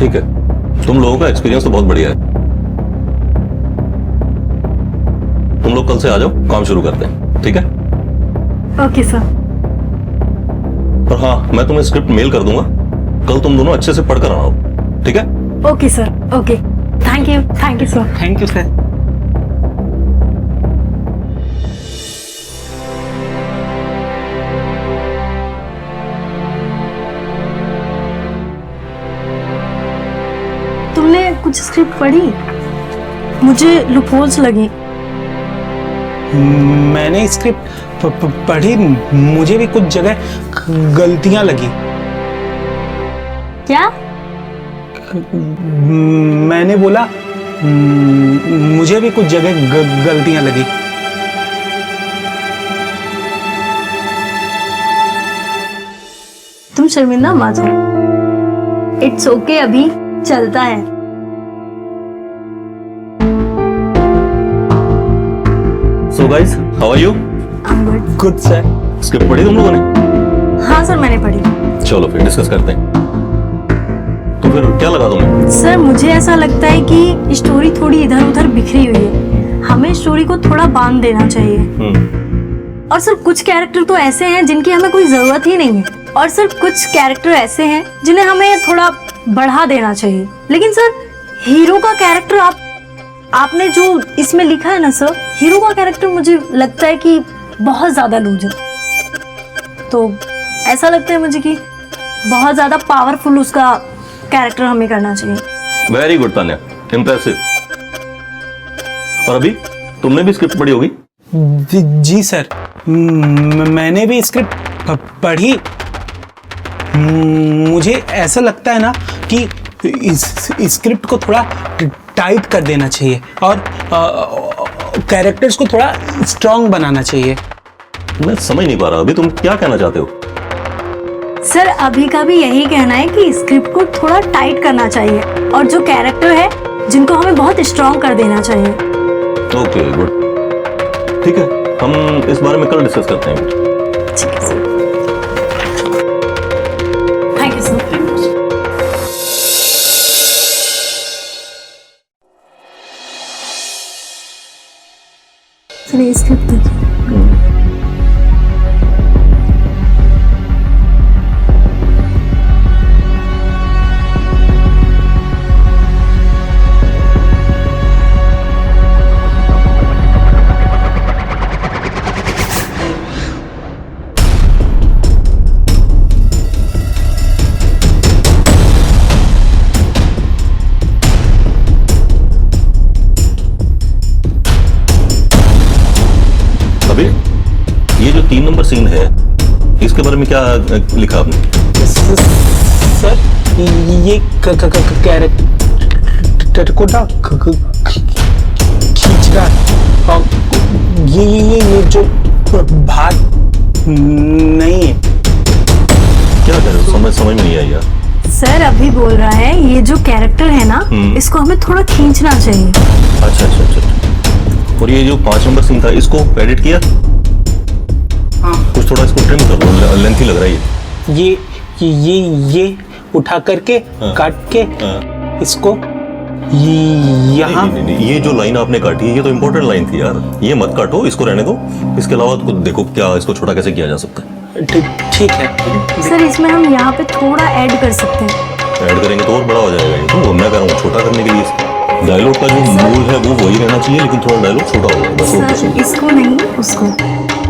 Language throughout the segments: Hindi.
ठीक है, तुम लोगों का एक्सपीरियंस तो बहुत बढ़िया है। तुम लोग कल से आ जाओ, काम शुरू करते हैं, ठीक है? Okay sir. और हाँ, मैं तुम्हें स्क्रिप्ट मेल कर दूंगा, कल तुम दोनों अच्छे से पढ़कर आओ, ठीक है? Okay sir, okay. Thank you sir. Thank you sir. तुमने कुछ स्क्रिप्ट पढ़ी? मुझे लूपहोल्स लगी। मैंने स्क्रिप्ट पढ़ी, मुझे भी कुछ जगह गलतियां लगी। क्या? मैंने बोला मुझे भी कुछ जगह गलतियां लगी। तुम शर्मिंदा मत हो। इट्स ओके, अभी चलता है। So guys, how are you? I am good. Good sir. Script पढ़ी तुम लोगों ने? हाँ सर, मैंने पढ़ी। चलो फिर डिस्कस करते हैं। तो फिर क्या लगा तुम्हें? सर मुझे ऐसा लगता है कि स्टोरी थोड़ी इधर उधर बिखरी हुई है, हमें स्टोरी को थोड़ा बांध देना चाहिए। और सर कुछ कैरेक्टर तो ऐसे हैं जिनकी हमें कोई जरूरत ही नहीं है, और सर कुछ कैरेक्टर ऐसे हैं जिन्हें हमें थोड़ा बढ़ा देना चाहिए। लेकिन सर हीरो का कैरेक्टर आपने जो इसमें लिखा है ना सर, हीरो का कैरेक्टर मुझे लगता है कि बहुत ज्यादा लूज है। तो ऐसा लगता है मुझे कि बहुत ज्यादा पावरफुल उसका कैरेक्टर हमें करना चाहिए। Very good Tanya, impressive. और अभी तुमने भी स्क्रिप्ट पढ़ी होगी? जी सर, मैंने भी स्क्रिप्ट पढ़ी। मुझे ऐसा लगता है ना कि इस स्क्रिप्ट को थोड़ा टाइट कर देना चाहिए और कैरेक्टर्स को थोड़ा स्ट्रांग बनाना चाहिए। मैं समझ नहीं पा रहा, अभी तुम क्या कहना चाहते हो? सर अभी का भी यही कहना है कि स्क्रिप्ट को थोड़ा टाइट करना चाहिए और जो कैरेक्टर है जिनको हमें बहुत स्ट्रांग कर देना चाहिए। ओके गुड, ठीक है, हम इस बारे में कल डिस्कस करते हैं। ठीक है sir. Thank you sir. Sir ये स्क्रिप्ट देखिए। अभी ये जो 3 नंबर सीन है, इसके बारे में क्या लिखा आपने? सर ये कैरेक्टर को ना खींच रहा है और ये जो भाग नहीं है। क्या कर रहे हो? समझ में नहीं आया यार। सर अभी बोल रहा है ये जो कैरेक्टर है ना, इसको हमें थोड़ा खींचना चाहिए। अच्छा अच्छा अच्छा। और ये जो 5 नंबर सीन था, इसको एडिट किया? हाँ। कुछ थोड़ा इसको ट्रिम कर लो, लेंथी लग रहा है ये उठा करके काट के इसको यहाँ। नहीं, ये जो लाइन आपने काटी है ये तो इम्पोर्टेंट लाइन थी यार, ये मत काटो, इसको रहने दो। इसके अलावा तो देखो क्या इसको छोटा कैसे किया जा सकता है। ठीक है सर इसमें हम यहाँ पे थोड़ा ऐड कर सकते हैं। ऐड करेंगे तो और बड़ा हो जाएगा ये, तो मैं कह रहा हूँ छोटा करने के लिए डायलॉग का जो मूल है वो वही रहना चाहिए, लेकिन थोड़ा डायलॉग छोटा हो जाएगा बस। सर इसको नहीं, उसको।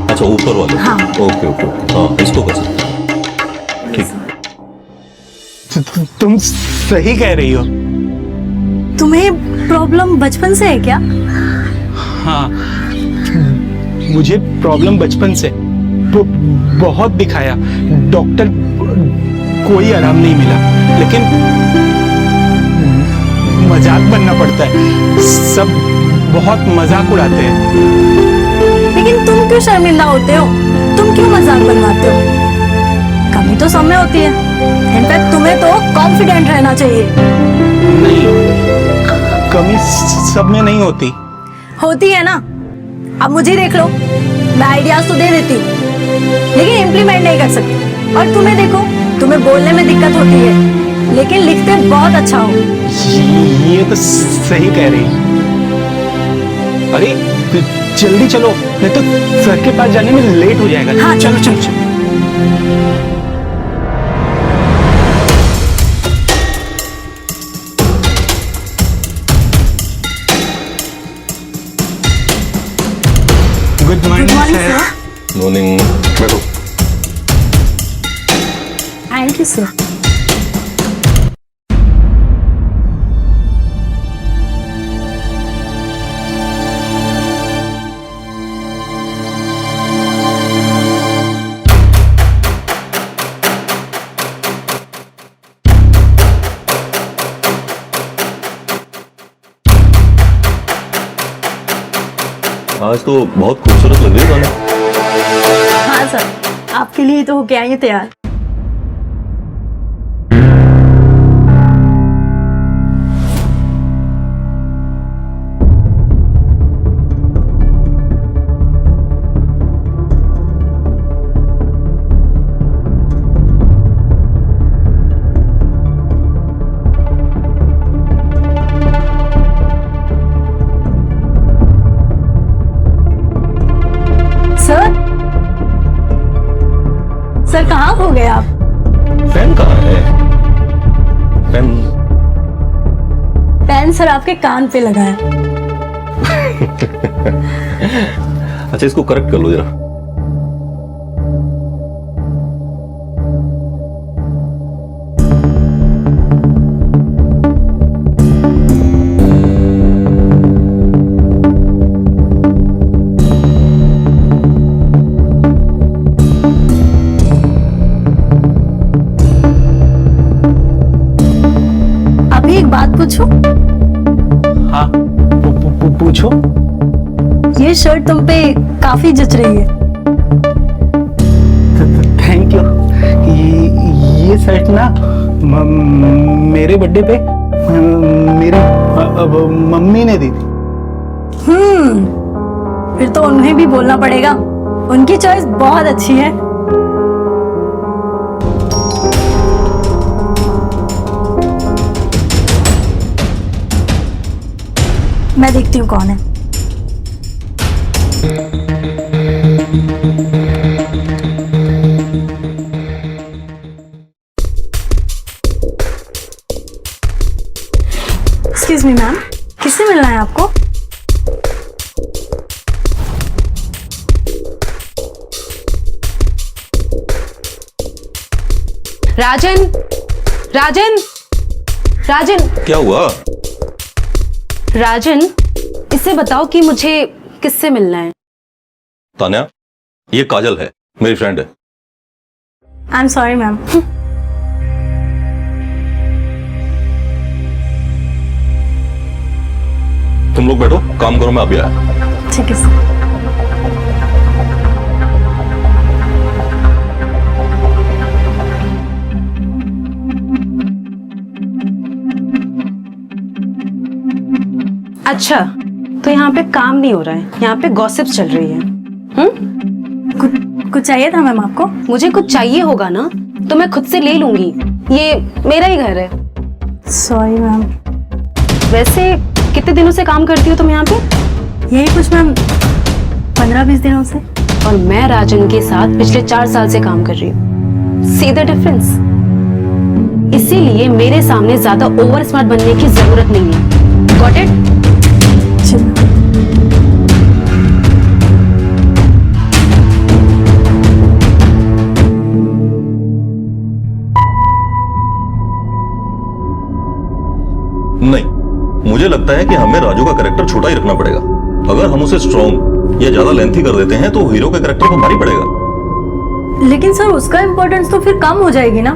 अच्छा ऊपर वाले? हाँ। ओके हाँ, इसको कर सकते हैं, ठीक। तुम सही कह रही हो। तुम्हें प्रॉब्लम बचपन से है क्या? हाँ, मुझे प्रॉब्लम बचपन से बहुत दिखाया, डॉक्टर कोई आराम नहीं मिला, लेकिन मजाक बनना पड़ता है, सब बहुत मजाक उड़ाते हैं। लेकिन तुम क्यों शर्मिंदा होते हो? तुम क्यों मजाक बनवाते हो? कमी तो सब में होती है। इनफैक्ट तुम्हें तो कॉन्फिडेंट रहना चाहिए। नहीं, कमी सब में नहीं होती। होती है ना। अब मुझे देख लो, मैं आइडियाज तो दे देती हूँ लेकिन इम्प्लीमेंट नहीं कर सकती। और तुम्हें देखो, तुम्हें बोलने में दिक्कत होती है, लेकिन लिखते बहुत अच्छा हो। ये तो सही कह रही। अरे तो जल्दी चलो, नहीं तो सर के पास जाने में लेट हो जाएगा। हाँ, चलो चलो चलो। Good good morning morning sir. Sir. Morning, बैठो। Thank you sir. आज तो बहुत खूबसूरत लग रही है गाने। हाँ सर, आपके लिए तो होके आई है तैयार। सर, सर कहाँ हो गए आप? पेन कहाँ है? पेन? पेन सर आपके कान पे लगा है। अच्छा, इसको करेक्ट कर लो जरा। अभी एक बात पूछूं? हाँ, पूछो। ये शर्ट तुम पे काफी जच रही है। Thank you. ये शर्ट ना मेरे बर्थडे पे मेरी मम्मी ने दी थी। फिर तो उन्हें भी बोलना पड़ेगा, उनकी चॉइस बहुत अच्छी है। मैं देखती हूँ कौन है। एक्सक्यूज मी मैम, किससे मिलना है आपको? राजन, राजन, राजन, क्या हुआ? राजन, इससे बताओ कि मुझे किससे मिलना है। तान्या, ये काजल है, मेरी फ्रेंड है। I am sorry ma'am. तुम लोग बैठो, काम करो, मैं अभी आया। ठीक है सर। अच्छा, तो यहाँ पे काम नहीं हो रहा है, यहाँ पे गॉसिप चल रही है। कुछ चाहिए था मैम आपको? मुझे कुछ चाहिए होगा ना तो मैं खुद से ले लूंगी, ये मेरा ही घर है। Sorry ma'am. वैसे कितने दिनों से काम करती हो तुम यहाँ पे? यही कुछ मैम 15-20 दिनों से। और मैं राजन के साथ पिछले 4 साल से काम कर रही हूँ। See the difference. इसीलिए मेरे सामने ज्यादा ओवर स्मार्ट बनने की जरूरत नहीं है। Got it? जी मैम। नहीं, मुझे लगता है कि हमें राजू का कैरेक्टर छोटा ही रखना पड़ेगा। अगर हम उसे स्ट्रॉन्ग या ज्यादा लेंथी कर देते हैं तो हीरो के कैरेक्टर को भारी पड़ेगा। लेकिन सर उसका इम्पोर्टेंस तो फिर कम हो जाएगी ना,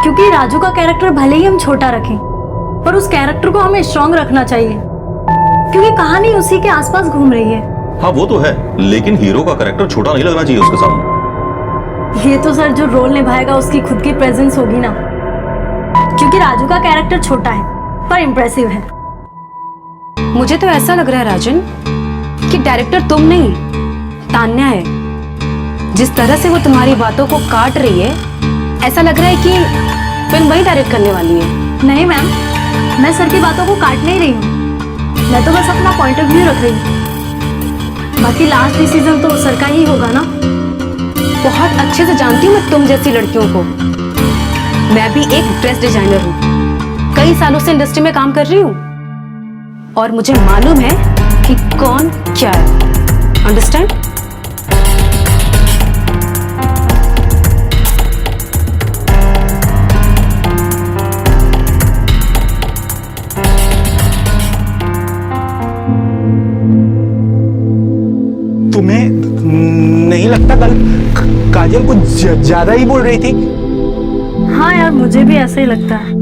क्योंकि राजू का कैरेक्टर भले ही हम छोटा रखें पर उस कैरेक्टर को हमें स्ट्रॉन्ग रखना चाहिए, क्योंकि कहानी उसी के आसपास घूम रही है। हाँ वो तो है, लेकिन हीरो का कैरेक्टर छोटा नहीं लगना चाहिए उसके सामने। ये तो सर जो रोल निभाएगा उसकी खुद की प्रेजेंस होगी ना, क्योंकि राजू का कैरेक्टर छोटा है पर इम्प्रेसिव है। मुझे तो ऐसा लग रहा है राजन कि डायरेक्टर तुम नहीं तान्या है। जिस तरह से वो तुम्हारी बातों को काट रही है, ऐसा लग रहा है कि फिल्म वही डायरेक्ट करने वाली है। नहीं मैम, मैं सर की बातों को काट नहीं रही हूँ, मैं तो बस अपना पॉइंट ऑफ व्यू रख रही हूँ। बाकी लास्ट डिसीजन तो सर का ही होगा ना। बहुत अच्छे से जानती हूँ मैं तुम जैसी लड़कियों को। मैं भी एक ड्रेस डिजाइनर हूँ, कई सालों से इंडस्ट्री में काम कर रही हूँ और मुझे मालूम है कि कौन क्या है। अंडरस्टैंड? तुम्हें नहीं लगता कल काजल कुछ ज्यादा ही बोल रही थी? हाँ यार, मुझे भी ऐसा ही लगता है,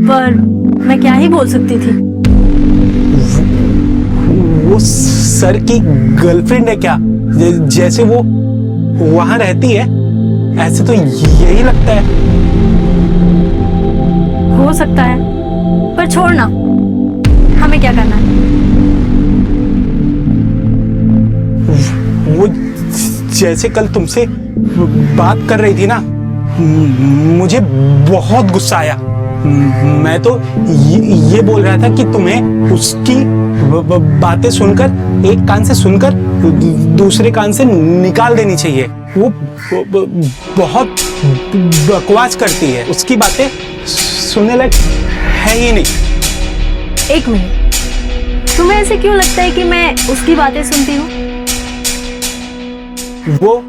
पर मैं क्या ही बोल सकती थी। वो सर की गर्लफ्रेंड है क्या? जैसे वो वहां रहती है, ऐसे तो यही लगता है। हो सकता है, पर छोड़ना, हमें क्या करना है। वो जैसे कल तुमसे बात कर रही थी ना, मुझे बहुत गुस्सा आया। मैं तो ये बोल रहा था कि तुम्हें उसकी बातें सुनकर, एक कान से सुनकर दूसरे कान से निकाल देनी चाहिए। वो बहुत बकवास करती है, उसकी बातें सुनने लायक है ही नहीं। एक मिनट, तुम्हें ऐसे क्यों लगता है कि मैं उसकी बातें सुनती हूँ? वो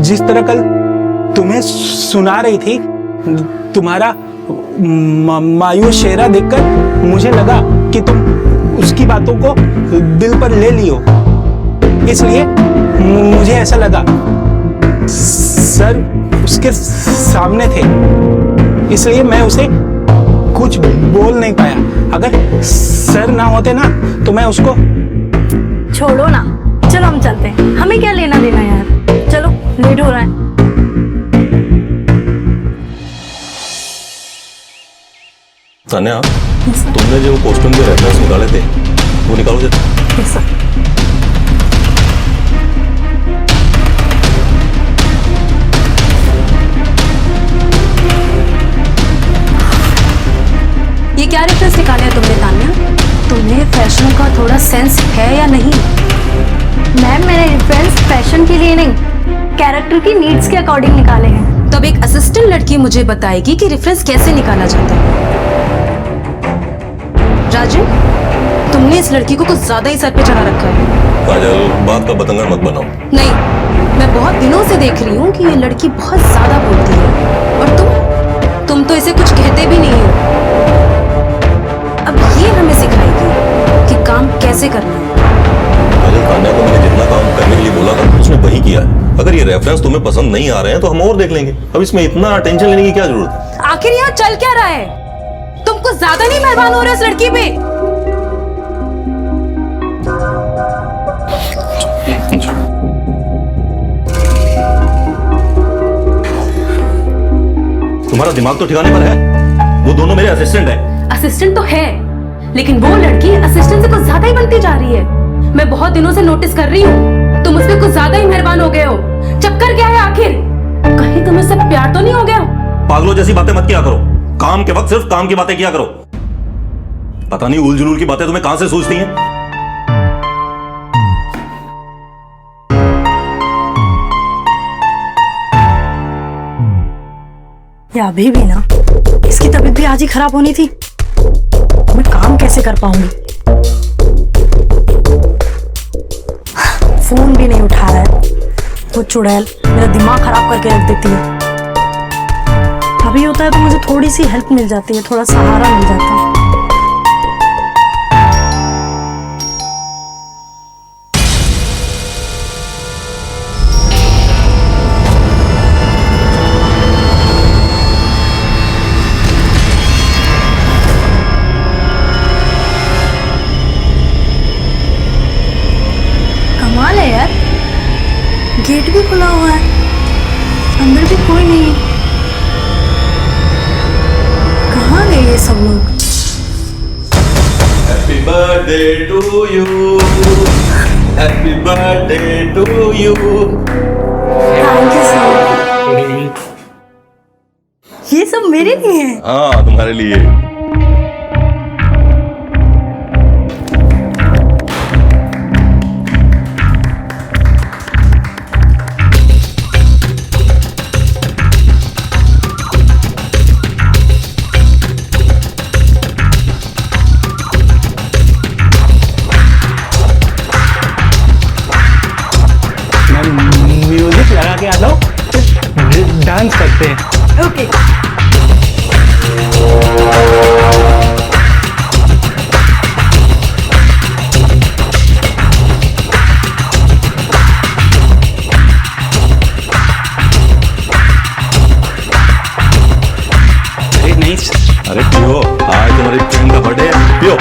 जिस तरह कल तुम्हें सुना रही थी, तुम्हारा मायूस चेहरा देखकर मुझे लगा कि तुम उसकी बातों को दिल पर ले लियो, इसलिए मुझे ऐसा लगा। सर उसके सामने थे, इसलिए मैं उसे कुछ बोल नहीं पाया। अगर सर ना होते ना तो मैं उसको। छोड़ो ना, चलो हम चलते हैं, हमें क्या लेना देना यार। चलो, लेट हो रहा है। तान्या, तुमने जो कॉस्ट्यूम के रेफरेंस निकाले थे वो निकालो जरा। Yes sir. ये क्या रेफरेंस निकाले हैं तुमने तान्या? तुम्हें फैशन का थोड़ा सेंस है या नहीं? मैम, मेरे रेफरेंस फैशन के लिए नहीं, कैरेक्टर की नीड्स के अकॉर्डिंग निकाले हैं। तब एक असिस्टेंट लड़की मुझे बताएगी कि रेफरेंस कैसे निकाला जाता है। राजन, तुमने इस लड़की को कुछ ज्यादा ही सर पे चढ़ा रखा है। काजल, बात का बतंगड़ मत बनाओ। नहीं, मैं बहुत दिनों से देख रही हूँ कि ये लड़की बहुत ज्यादा बोलती है और तुम तो इसे कुछ कहते भी नहीं हो। अब ये हमें सिखाएगी कि काम कैसे करना है। काजल, तान्या को मैंने जितना काम करने के लिए बोला था उसने वही किया है। अगर ये रेफरेंस तुम्हें पसंद नहीं आ रहे हैं तो हम और देख लेंगे। अब इसमें इतना टेंशन लेने की क्या जरूरत है? आखिर यहाँ चल क्या रहा है? तुम कुछ ज्यादा नहीं मेहरबान हो रहे इस लड़की पे? तुम्हारा दिमाग तो ठिकाने पर है? वो दोनों मेरे असिस्टेंट हैं। असिस्टेंट तो है, लेकिन वो लड़की असिस्टेंट से कुछ ज्यादा ही बनती जा रही है। मैं बहुत दिनों से नोटिस कर रही हूँ, तुम उस पर कुछ ज्यादा ही मेहरबान हो गए हो। चक्कर क्या है आखिर? कहीं तुम्हें सब प्यार तो नहीं हो गया? पागलों जैसी बातें मत किया करो। काम के वक्त सिर्फ काम की बातें किया करो। पता नहीं उल जुलूल की बातें तुम्हें कहां से सूझती हैं। या अभी भी ना, इसकी तबीयत भी आज ही खराब होनी थी। मैं काम कैसे कर पाऊंगी? फोन भी नहीं उठा रहा है वो चुड़ैल, मेरा दिमाग खराब करके रख देती है। अभी होता है तो मुझे थोड़ी सी हेल्प मिल जाती है, थोड़ा सहारा मिल जाता है। कमाल है यार, गेट भी खुला हुआ है, अंदर भी कोई नहीं है। कहाँ गए ये सब लोग? Happy birthday to you, happy birthday to you. Thank you sir. ये सब मेरे लिए है। हाँ तुम्हारे लिए। मैं म्यूजिक लगा के आता हूँ, फिर डांस करते हैं। ओके। अरे नहीं, अरे पियो, आज तुम्हारी फ्रेंड का बर्थडे है, पियो।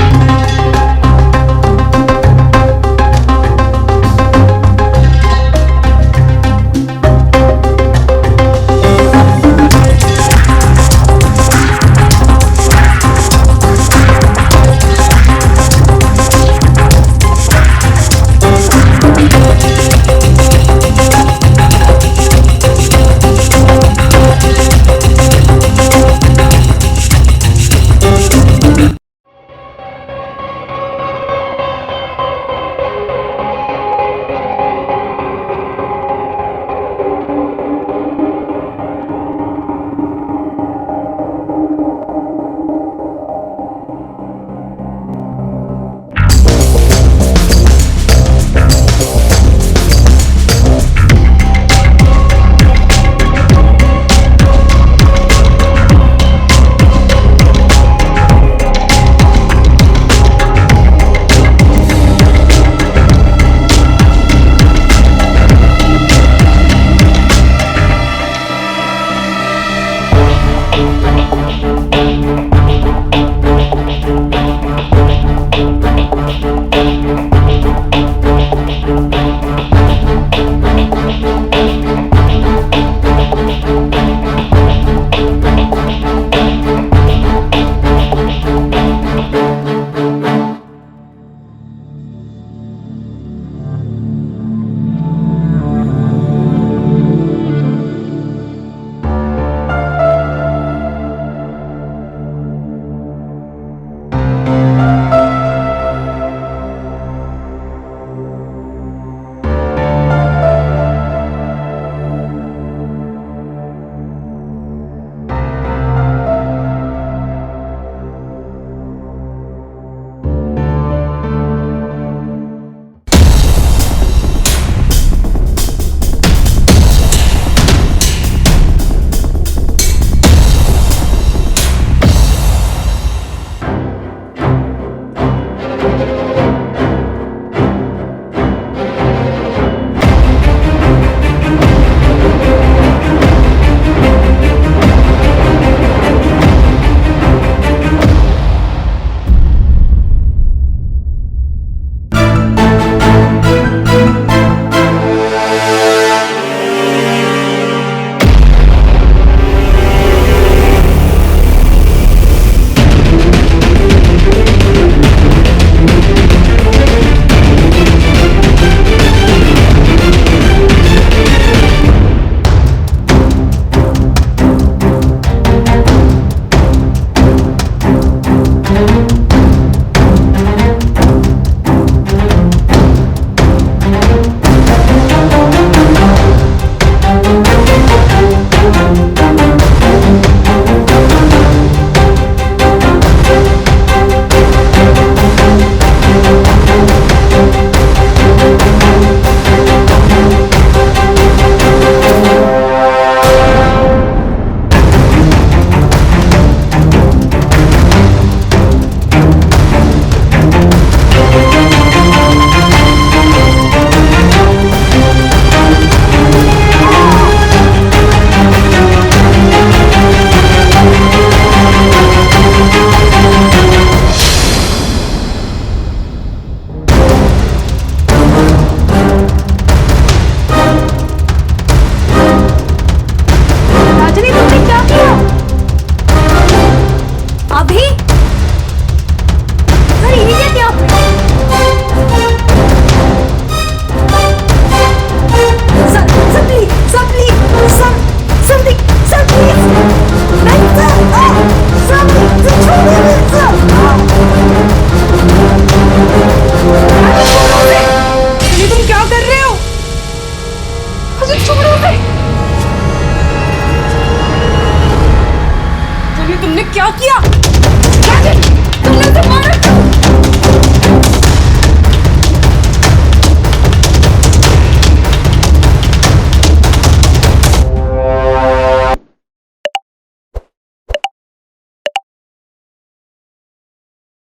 क्या किया?